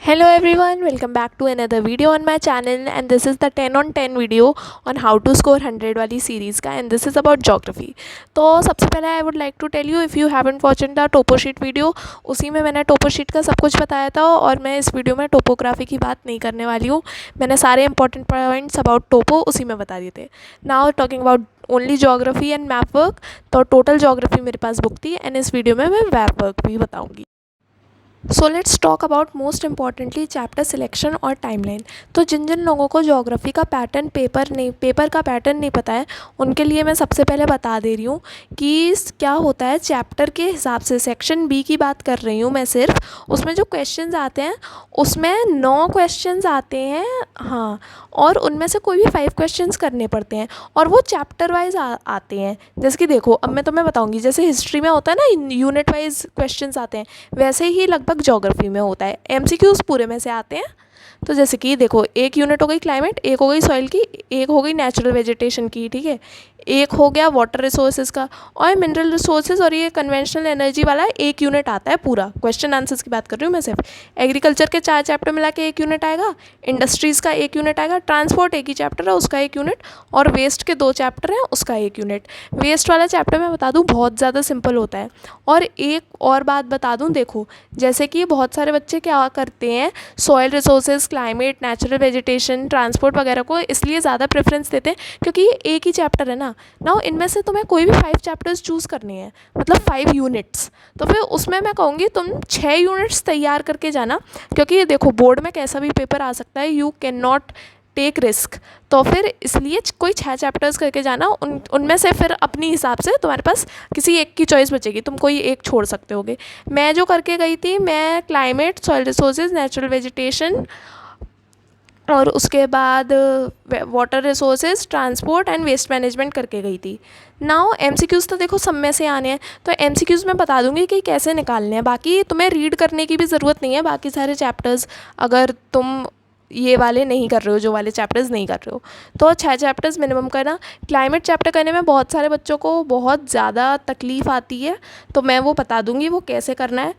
Hello everyone, welcome back to another video on my channel, and this is the 10 on 10 video on how to score 100 वाली series का, and this is about geography. तो सबसे पहले I would like to tell you, if you haven't watched the topo sheet video, उसी में मैंने topo sheet का सब कुछ बताया था और मैं इस वीडियो में टोपोग्राफी की बात नहीं करने वाली हूँ। मैंने सारे इंपॉर्टेंट पॉइंट्स अबाउट टोपो उसी में बता दिए थे। Now talking about only geography and map work, तो टोटल जोग्राफी मेरे पास बुक थी एंड इस वीडियो में मैं मैप वर्क भी बताऊँगी। So let's talk about most importantly chapter selection और टाइमलाइन। तो जिन जिन लोगों को ज्योग्राफी का पैटर्न पेपर का पैटर्न नहीं पता है, उनके लिए मैं सबसे पहले बता दे रही हूँ कि क्या होता है चैप्टर के हिसाब से। सेक्शन बी की बात कर रही हूँ मैं सिर्फ, उसमें जो क्वेश्चंस आते हैं उसमें 9 क्वेश्चंस आते हैं, हाँ, और उनमें से कोई भी 5 क्वेश्चंस करने पड़ते हैं और वो चैप्टर वाइज आते हैं। जैसे कि देखो, अब मैं तुम्हें बताऊँगी, जैसे हिस्ट्री में होता है ना यूनिट वाइज क्वेश्चंस आते हैं, वैसे ही लगभग ज्योग्राफी में होता है। एमसीक्यूज पूरे में से आते हैं। तो जैसे कि देखो, एक यूनिट हो गई क्लाइमेट, एक हो गई सॉइल की, एक हो गई नेचुरल वेजिटेशन की, ठीक है, एक हो गया वाटर रिसोर्सेज का, और मिनरल रिसोर्सेज और ये कन्वेंशनल एनर्जी वाला एक यूनिट आता है पूरा। क्वेश्चन आंसर्स की बात कर रही हूँ मैं सिर्फ। एग्रीकल्चर के 4 चैप्टर मिला के एक यूनिट आएगा, इंडस्ट्रीज़ का एक यूनिट आएगा, ट्रांसपोर्ट एक ही चैप्टर है उसका एक यूनिट, और वेस्ट के 2 चैप्टर हैं उसका एक यूनिट। वेस्ट वाला चैप्टर मैं बता दूँ बहुत ज़्यादा सिंपल होता है। और एक और बात बता दूँ, देखो जैसे कि बहुत सारे बच्चे क्या करते हैं, soil resources, climate, natural vegetation, transport वगैरह को इसलिए ज़्यादा प्रेफरेंस देते हैं क्योंकि ये एक ही चैप्टर है ना। इनमें से तुम्हें कोई भी 5 चैप्टर्स चूज़ करने हैं, मतलब 5 यूनिट्स, तो फिर उसमें मैं कहूँगी तुम 6 यूनिट्स तैयार करके जाना, क्योंकि देखो बोर्ड में कैसा भी पेपर आ सकता है, you can not take risk. तो फिर इसलिए कोई 6 चैप्टर्स करके जाना, उनमें से फिर अपनी हिसाब से तुम्हारे पास किसी एक की चॉइस बचेगी, तुम कोई एक छोड़ सकते होगे। मैं जो करके गई थी, मैं climate, soil resources, natural vegetation और उसके बाद water resources, transport and waste management करके गई थी। नाउ एमसीक्यूज़ तो देखो सब में से आने हैं, तो एमसीक्यूज़ मैं बता दूंगी कि कैसे निकालने हैं। बाकी तुम्हें रीड करने की भी ज़रूरत नहीं है बाकी सारे चैप्टर्स, अगर तुम ये वाले नहीं कर रहे हो, जो वाले चैप्टर्स नहीं कर रहे हो, तो 6 चैप्टर्स मिनिमम करना। क्लाइमेट चैप्टर करने में बहुत सारे बच्चों को बहुत ज़्यादा तकलीफ़ आती है, तो मैं वो बता दूंगी वो कैसे करना है।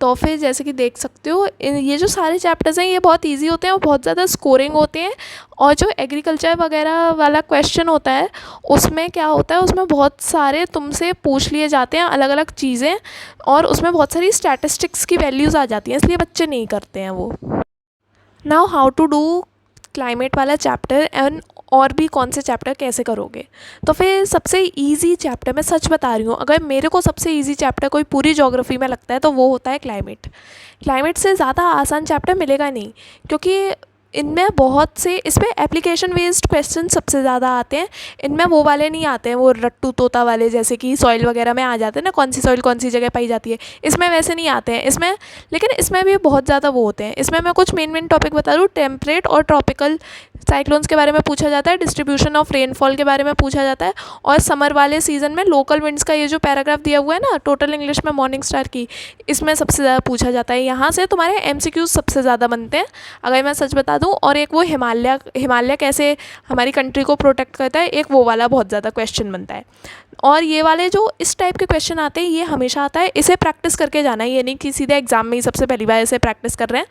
तो फिर जैसे कि देख सकते हो, ये जो सारे चैप्टर्स हैं ये बहुत इजी होते हैं और बहुत ज़्यादा स्कोरिंग होते हैं। और जो एग्रीकल्चर वगैरह वाला क्वेश्चन होता है उसमें क्या होता है, उसमें बहुत सारे तुमसे पूछ लिए जाते हैं अलग अलग चीज़ें, और उसमें बहुत सारी स्टैटिस्टिक्स की वैल्यूज़ आ जाती हैं, इसलिए बच्चे नहीं करते हैं वो। Now how to do climate वाला चैप्टर एंड और भी कौन से चैप्टर कैसे करोगे। तो फिर सबसे इजी चैप्टर, मैं सच बता रही हूँ, अगर मेरे को सबसे इजी चैप्टर कोई पूरी ज्योग्राफी में लगता है तो वो होता है क्लाइमेट। क्लाइमेट से ज़्यादा आसान चैप्टर मिलेगा नहीं, क्योंकि इनमें बहुत से, इसमें एप्लीकेशन बेस्ड क्वेश्चन सबसे ज़्यादा आते हैं। इनमें वो वाले नहीं आते हैं, वो रट्टू तोता वाले, जैसे कि सॉइल वगैरह में आ जाते हैं ना, कौन सी सॉइल कौन सी जगह पाई जाती है, इसमें वैसे नहीं आते हैं इसमें। लेकिन इसमें भी बहुत ज़्यादा वो होते हैं। इसमें मैं कुछ मेन टॉपिक बता दूँ, टेम्परेट और ट्रॉपिकल साइक्लोन्स के बारे में पूछा जाता है, डिस्ट्रीब्यूशन ऑफ रेनफॉल के बारे में पूछा जाता है, और समर वाले सीज़न में लोकल विंड्स का ये जो पैराग्राफ दिया हुआ है ना टोटल इंग्लिश में मॉर्निंग स्टार की, इसमें सबसे ज़्यादा पूछा जाता है। यहाँ से तुम्हारे एमसीक्यूज सबसे ज़्यादा बनते हैं, अगर मैं सच बता दूँ। और एक वो हिमालय कैसे हमारी कंट्री को प्रोटेक्ट करता है, एक वो वाला बहुत ज़्यादा क्वेश्चन बनता है। और ये वाले जो इस टाइप के क्वेश्चन आते हैं ये हमेशा आता है, इसे प्रैक्टिस करके जाना है, ये नहीं कि सीधे एग्जाम में ही सबसे पहली बार इसे प्रैक्टिस कर रहे हैं,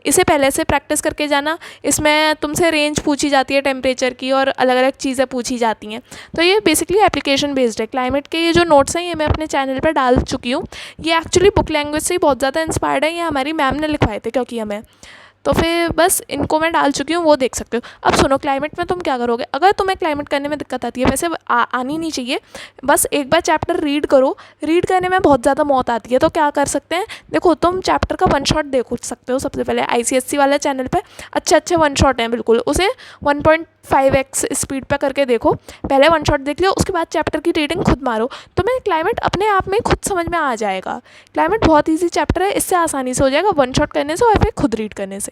इसे पहले से प्रैक्टिस करके जाना। इसमें तुमसे रेंज पूछी जाती है टेम्परेचर की, और अलग अलग चीज़ें पूछी जाती हैं। तो ये बेसिकली एप्लीकेशन बेस्ड है। क्लाइमेट के ये जो नोट्स हैं ये मैं अपने चैनल पर डाल चुकी हूँ। ये एक्चुअली बुक लैंग्वेज से ही बहुत ज़्यादा इंस्पायर्ड है, ये हमारी मैम ने लिखवाए थे क्योंकि हमें, तो फिर बस इनको मैं डाल चुकी हूँ, वो देख सकते हो। अब सुनो, क्लाइमेट में तुम क्या करोगे, अगर तुम्हें क्लाइमेट करने में दिक्कत आती है, वैसे आनी नहीं चाहिए, बस एक बार चैप्टर रीड करो। रीड करने में बहुत ज़्यादा मौत आती है, तो क्या कर सकते हैं, देखो तुम चैप्टर का 1 शॉट देख सकते हो। सबसे पहले आईसीएससी वाला चैनल पे अच्छे 1 शॉट हैं बिल्कुल, उसे 1.5x स्पीड पे करके देखो। पहले 1 शॉट देख लियो, उसके बाद चैप्टर की रीडिंग खुद मारो, तुम्हें क्लाइमेट अपने आप में खुद समझ में आ जाएगा। क्लाइमेट बहुत ईजी चैप्टर है, इससे आसानी से हो जाएगा 1 शॉट करने से और फिर खुद रीड करने से।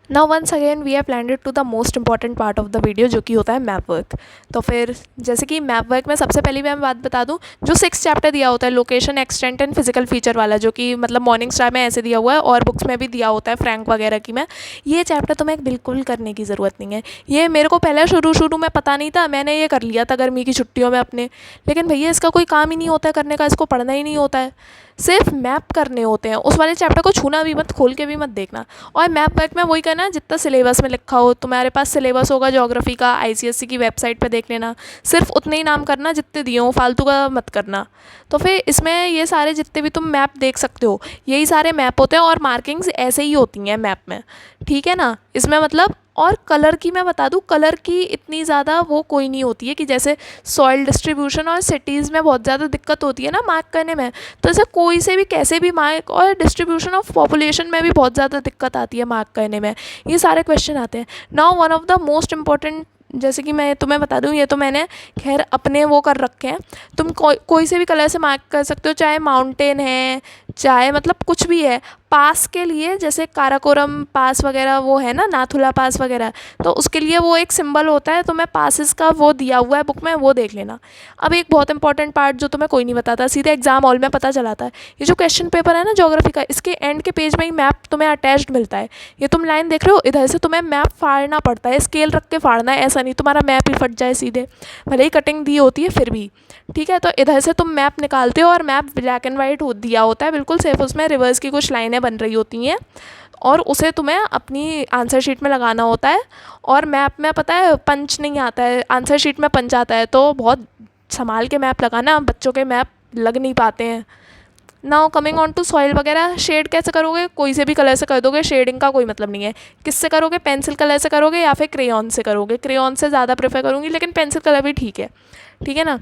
Now once again we have landed to the most important part of the video, जो कि होता है मैप वर्क। तो फिर जैसे कि मैप वर्क में सबसे पहले मैं बात बता दूं, जो 6 चैप्टर दिया होता है, location, extent and physical feature वाला, जो कि मतलब मॉर्निंग स्टार में ऐसे दिया हुआ है और बुक्स में भी दिया होता है फ्रैंक वगैरह की में, ये चैप्टर तुम्हें बिल्कुल करने की ज़रूरत नहीं है। ये मेरे को पहले शुरू में पता नहीं था, मैंने ये कर लिया था गर्मी की छुट्टियों में अपने, लेकिन भैया इसका कोई काम ही नहीं होता है करने का, इसको पढ़ना ही नहीं होता है। सिर्फ मैप करने होते हैं, उस वाले चैप्टर को छूना भी मत, खोल के भी मत देखना। और मैप वर्क में वही करना जितना सिलेबस में लिखा हो, तुम्हारे पास सिलेबस होगा ज्योग्राफी का, आईसीएससी की वेबसाइट पे देख लेना, सिर्फ उतने ही नाम करना जितने दिए हों, फालतू का मत करना। तो फिर इसमें ये सारे जितने भी तुम मैप देख सकते हो, यही सारे मैप होते हैं और मार्किंग्स ऐसे ही होती हैं मैप में, ठीक है ना। इसमें मतलब, और कलर की मैं बता दूँ, कलर की इतनी ज़्यादा वो कोई नहीं होती है कि जैसे सॉइल डिस्ट्रीब्यूशन और सिटीज़ में बहुत ज़्यादा दिक्कत होती है ना मार्क करने में, तो ऐसे कोई से भी कैसे भी मार्क, और डिस्ट्रीब्यूशन ऑफ पॉपुलेशन में भी बहुत ज़्यादा दिक्कत आती है मार्क करने में, ये सारे क्वेश्चन आते हैं। Now one of the most important, जैसे कि मैं तुम्हें बता दूं, ये तो मैंने खैर अपने वो कर रखे हैं, तुम कोई से भी कलर से मार्क कर सकते हो, चाहे माउंटेन है, चाहे मतलब कुछ भी है। पास के लिए जैसे काराकोरम पास वगैरह वो है ना, नाथुला पास वगैरह, तो उसके लिए वो एक सिंबल होता है, तो मैं पासिस का वो दिया हुआ है बुक में, वो देख लेना। अब एक बहुत इंपॉर्टेंट पार्ट जो तुम्हें कोई नहीं बताता, सीधे एग्जाम हॉल में पता चलाता है, ये जो क्वेश्चन पेपर है ना ज्योग्राफी का, इसके एंड के पेज में ही मैप तुम्हें अटैच्ड मिलता है। ये तुम लाइन देख रहे हो, इधर से तुम्हें मैप फाड़ना पड़ता है, स्केल रख के फाड़ना है, ऐसा नहीं तुम्हारा मैप ही फट जाए सीधे, भले ही कटिंग दी होती है फिर भी, ठीक है। तो इधर से तुम मैप निकालते हो, और मैप ब्लैक एंड वाइट दिया होता है बिल्कुल सेफ, उसमें रिवर्स की कुछ लाइनें बन रही होती हैं, और उसे तुम्हें अपनी आंसर शीट में लगाना होता है। और मैप में पता है पंच नहीं आता है, आंसर शीट में पंच आता है, तो बहुत संभाल के मैप लगाना, बच्चों के मैप लग नहीं पाते हैं। Now coming on to soil वगैरह, शेड कैसे करोगे, कोई से भी कलर से कर दोगे, शेडिंग का कोई मतलब नहीं है। किससे करोगे, पेंसिल कलर से करोगे या फिर क्रेयॉन से करोगे, क्रेयॉन से ज़्यादा प्रेफर करूँगी, लेकिन पेंसिल कलर भी ठीक है, ठीक है ना।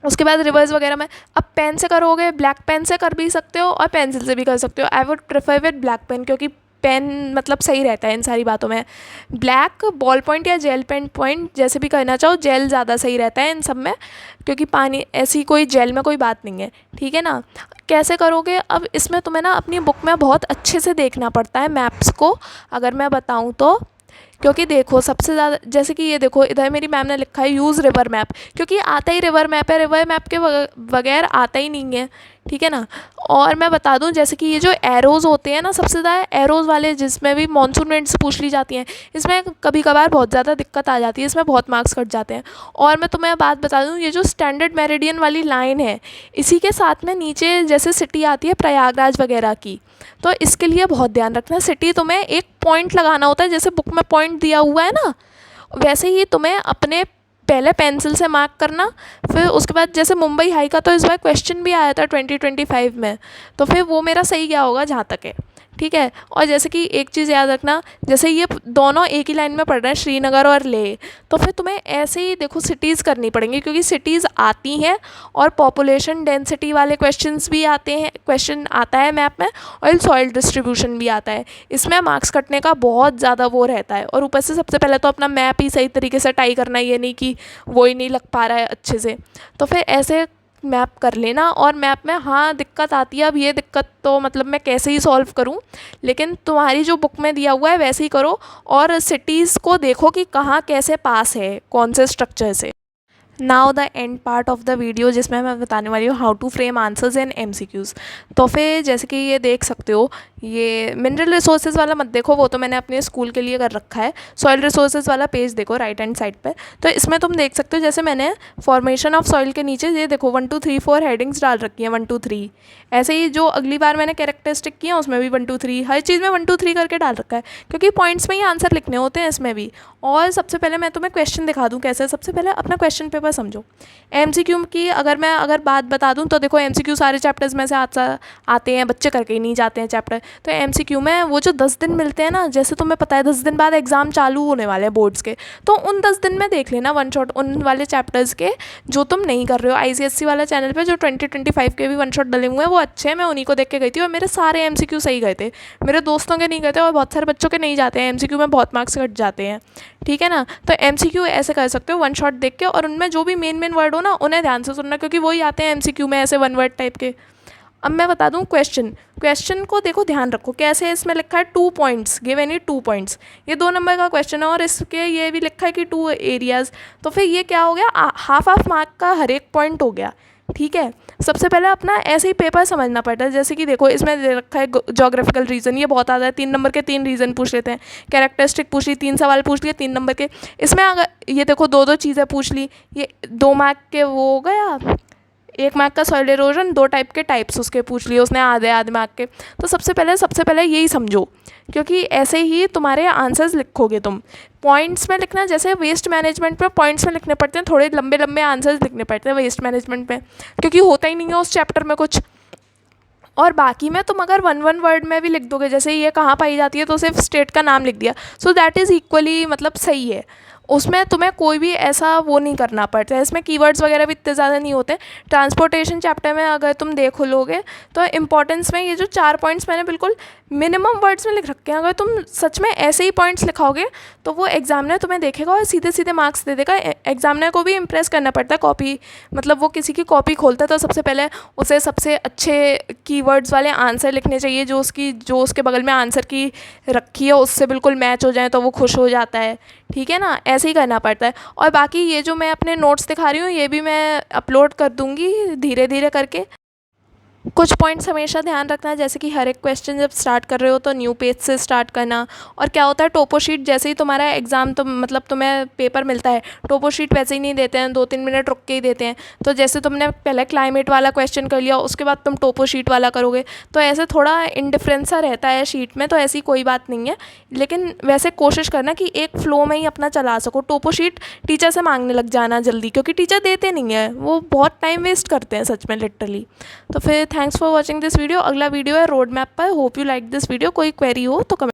उसके बाद रिवर्स वगैरह में, अब पेन से करोगे, ब्लैक पेन से कर भी सकते हो और पेंसिल से भी कर सकते हो। I would prefer with black pen, क्योंकि पेन मतलब सही रहता है इन सारी बातों में। ब्लैक बॉल पॉइंट या जेल पेन पॉइंट जैसे भी करना चाहो, जेल ज़्यादा सही रहता है इन सब में, क्योंकि पानी ऐसी कोई जेल में कोई बात नहीं है, ठीक है ना। कैसे करोगे, अब इसमें तुम्हें ना अपनी बुक में बहुत अच्छे से देखना पड़ता है मैप्स को, अगर मैं बताऊँ तो। क्योंकि देखो सबसे ज़्यादा, जैसे कि ये देखो इधर मेरी मैम ने लिखा है यूज़ रिवर मैप, क्योंकि आता ही रिवर मैप है, रिवर मैप के बगैर आता ही नहीं है, ठीक है ना। और मैं बता दूं, जैसे कि ये जो एरोज़ होते हैं ना, सबसे ज़्यादा एरोज़ वाले जिसमें भी मॉनसून विंड्स पूछ ली जाती हैं, इसमें कभी कभार बहुत ज़्यादा दिक्कत आ जाती है, इसमें बहुत मार्क्स कट जाते हैं। और मैं तुम्हें बात बता दूं, ये जो स्टैंडर्ड मेरिडियन वाली लाइन है, इसी के साथ में नीचे जैसे सिटी आती है प्रयागराज वगैरह की, तो इसके लिए बहुत ध्यान रखना। सिटी तुम्हें एक पॉइंट लगाना होता है, जैसे बुक में पॉइंट दिया हुआ है ना, वैसे ही तुम्हें अपने पहले पेंसिल से मार्क करना, फिर उसके बाद जैसे मुंबई हाई का तो इस बार क्वेश्चन भी आया था 2025 में, तो फिर वो मेरा सही गया होगा जहाँ तक है, ठीक है। और जैसे कि एक चीज़ याद रखना, जैसे ये दोनों एक ही लाइन में पढ़ रहे हैं, श्रीनगर और लेह, तो फिर तुम्हें ऐसे ही देखो सिटीज़ करनी पड़ेंगी, क्योंकि सिटीज़ आती हैं और पॉपुलेशन डेंसिटी वाले क्वेश्चंस भी आते हैं, क्वेश्चन आता है मैप में, और सॉइल डिस्ट्रीब्यूशन भी आता है। इसमें मार्क्स कटने का बहुत ज़्यादा वो रहता है, और ऊपर से सबसे पहले तो अपना मैप ही सही तरीके से टाई करना, ये नहीं कि वो ही नहीं लग पा रहा है अच्छे से, तो फिर ऐसे मैप कर लेना। और मैप में हाँ दिक्कत आती है, अब ये दिक्कत तो मतलब मैं कैसे ही सॉल्व करूँ, लेकिन तुम्हारी जो बुक में दिया हुआ है वैसे ही करो, और सिटीज़ को देखो कि कहाँ कैसे पास है, कौन से स्ट्रक्चर से। Now the end part of the video, जिसमें मैं बताने वाली हूँ how to frame answers in MCQs। तो फिर जैसे कि ये देख सकते हो, ये मिनरल रिसोर्सेज वाला मत देखो, वो तो मैंने अपने स्कूल के लिए कर रखा है। सॉइल रिसोर्सेज वाला पेज देखो राइट हैंड साइड पे, तो इसमें तुम देख सकते हो, जैसे मैंने फॉर्मेशन ऑफ सॉइल के नीचे ये देखो 1 2 3 4 हेडिंग्स डाल रखी हैं, 1 2 3। ऐसे ही जो अगली बार मैंने कैरेक्टरिस्टिक किया उसमें भी 1 2 3, हर चीज़ में 1 2 3 करके डाल रखा है, क्योंकि पॉइंट्स में ही आंसर लिखने होते हैं इसमें भी। और सबसे पहले मैं तुम्हें क्वेश्चन दिखा दूँ कैसे, सबसे पहले अपना क्वेश्चन पेपर समझो। MCQ की अगर बात बता दूं, तो देखो MCQ सारे चैप्टर्स में से आते हैं, बच्चे करके ही नहीं जाते हैं चैप्टर। तो MCQ में वो जो 10 दिन मिलते हैं ना, जैसे तुम्हें पता है 10 दिन बाद एग्ज़ाम चालू होने वाले हैं बोर्ड्स के, तो उन 10 दिन में देख लेना वन शॉट उन वाले चैप्टर्स के जो तुम नहीं कर रहे हो। ICSC वाला चैनल पे जो 2025 के भी वन शॉट डले हुए हैं वो अच्छे हैं, मैं उन्हीं को देख के गई थी, और मेरे सारे MCQ सही गए थे, मेरे दोस्तों के नहीं गए थे, और बहुत सारे बच्चों के नहीं जाते हैं MCQ में, बहुत मार्क्स कट जाते हैं, ठीक है ना। तो MCQ ऐसे कर सकते हो वन शॉट देख के, और उनमें जो भी मेन वर्ड हो ना उन्हें ध्यान से सुनना, क्योंकि वही आते हैं MCQ में ऐसे वन वर्ड टाइप के। अब मैं बता दूं क्वेश्चन को देखो ध्यान रखो कैसे, इसमें लिखा है 2 पॉइंट्स, गिव एनी 2 पॉइंट्स, ये 2 नंबर का क्वेश्चन है, और इसके ये भी लिखा है कि 2 एरियाज़, तो फिर ये क्या हो गया, हाफ मार्क का हर एक पॉइंट हो गया, ठीक है। सबसे पहले अपना ऐसे ही पेपर समझना पड़ता है, जैसे कि देखो इसमें दे रखा है जोग्राफिकल रीजन, ये बहुत आता है, 3 नंबर के 3 रीजन पूछ लेते हैं, कैरेक्टरिस्टिक पूछ ली, 3 सवाल पूछ लिए 3 नंबर के। इसमें अगर ये देखो 2 चीज़ें पूछ ली, ये 2 मार्क के वो हो गया, 1 मार्क का सॉइल इरोजन, 2 टाइप के टाइप्स उसके पूछ लिए उसने आधे मार्क के। तो सबसे पहले यही समझो, क्योंकि ऐसे ही तुम्हारे आंसर्स लिखोगे तुम। पॉइंट्स में लिखना, जैसे वेस्ट मैनेजमेंट में पॉइंट्स में लिखने पड़ते हैं, थोड़े लंबे लंबे आंसर्स लिखने पड़ते हैं वेस्ट मैनेजमेंट में, क्योंकि होता ही नहीं है उस चैप्टर में कुछ। और बाकी में तुम अगर 1 वर्ड में भी लिख दोगे, जैसे ये कहाँ पाई जाती है तो सिर्फ स्टेट का नाम लिख दिया, सो दैट इज़ इक्वली मतलब सही है। उसमें तुम्हें कोई भी ऐसा वो नहीं करना पड़ता है, इसमें कीवर्ड्स वगैरह भी इतने ज़्यादा नहीं होते। ट्रांसपोर्टेशन चैप्टर में अगर तुम देखो लोगे तो इंपॉर्टेंस में ये जो 4 पॉइंट्स मैंने बिल्कुल मिनिमम वर्ड्स में लिख रखे हैं, अगर तुम सच में ऐसे ही पॉइंट्स लिखाओगे तो वो एग्जामिनर तुम्हें देखेगा और सीधे सीधे मार्क्स दे देगा। एग्जामिनर को भी इम्प्रेस करना पड़ता है, कॉपी मतलब वो किसी की कॉपी खोलता है तो सबसे पहले उसे सबसे अच्छे कीवर्ड्स वाले आंसर लिखने चाहिए, जो उसके बगल में आंसर की रखी है उससे बिल्कुल मैच हो जाए तो वो खुश हो जाता है। ठीक है ना, ऐसे ही करना पड़ता है। और बाकी ये जो मैं अपने नोट्स दिखा रही हूँ ये भी मैं अपलोड कर दूँगी धीरे धीरे करके। कुछ पॉइंट्स हमेशा ध्यान रखना, जैसे कि हर एक क्वेश्चन जब स्टार्ट कर रहे हो तो न्यू पेज से स्टार्ट करना। और क्या होता है, टोपो शीट जैसे ही तुम्हारा एग्ज़ाम तो मतलब तुम्हें पेपर मिलता है, टोपो शीट वैसे ही नहीं देते हैं, 2-3 मिनट रुक के ही देते हैं। तो जैसे तुमने पहले क्लाइमेट वाला क्वेश्चन कर लिया, उसके बाद तुम टोपो शीट वाला करोगे, तो ऐसे थोड़ा इंडिफरेंस सा रहता है शीट में, तो ऐसी कोई बात नहीं है। लेकिन वैसे कोशिश करना कि एक फ़्लो में ही अपना चला सको। टोपो शीट टीचर से मांगने लग जाना जल्दी, क्योंकि टीचर देते नहीं है, वो बहुत टाइम वेस्ट करते हैं सच में लिटरली। तो फिर thanks for watching this video. अगला वीडियो है रोड मैप पर। Hope you like this video. कोई क्वेरी हो तो कमेंट